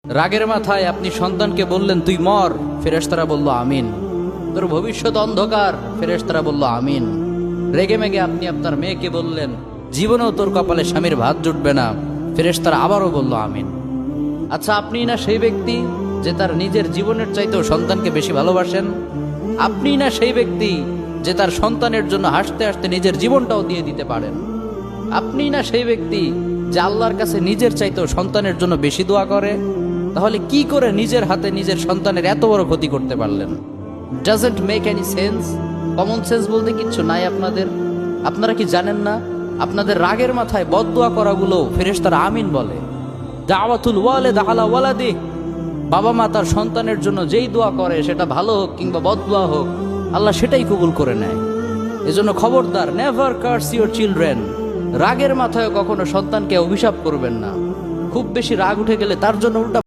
রাগের মাথায় আপনি সন্তানকে বললেন তুই মর, ফেরেশতারা বলল আমিন। তোর ভবিষ্যৎ অন্ধকার, ফেরেশতারা বলল আমিন। রেগে মেগে আপনি আপনার মেয়েকে বললেন জীবনেও তোর কপালে স্বামীর ভাত জুটবে না, ফেরেশতারা আবারও বলল আমিন। আচ্ছা, আপনি না সেই ব্যক্তি যে তার নিজের জীবনের চাইতেও সন্তানকে বেশি ভালোবাসেন? আপনি না সেই ব্যক্তি যে তার সন্তানের জন্য হাসতে হাসতে নিজের জীবনটাও দিয়ে দিতে পারেন? আপনি না সেই ব্যক্তি যে আল্লাহর কাছে নিজের চাইতেও সন্তানের জন্য বেশি দোয়া করে? তাহলে কি করে নিজের হাতে নিজের সন্তানের এত বড় ক্ষতি করতে পারলেন? Doesn't make any sense. Common sense বলতে কিচ্ছু নাই আপনাদের? আপনারা কি জানেন না আপনাদের রাগের মাথায় বদদোয়া করাগুলো ফেরেশতারা আমিন বলে? দাওয়াতুল ওয়ালিদ আলা ওয়ালাদি, বাবা মা তার সন্তানের জন্য যেই দোয়া করে সেটা ভালো হোক কিংবা বদদোয়া হোক, আল্লাহ সেটাই কবুল করে নেয়। এজন্য খবরদার, নেভার কার্স ইউর চিলড্রেন। রাগের মাথায় কখনো সন্তানকে অভিশাপ করবেন না। খুব বেশি রাগ উঠে গেলে তার জন্য উল্টা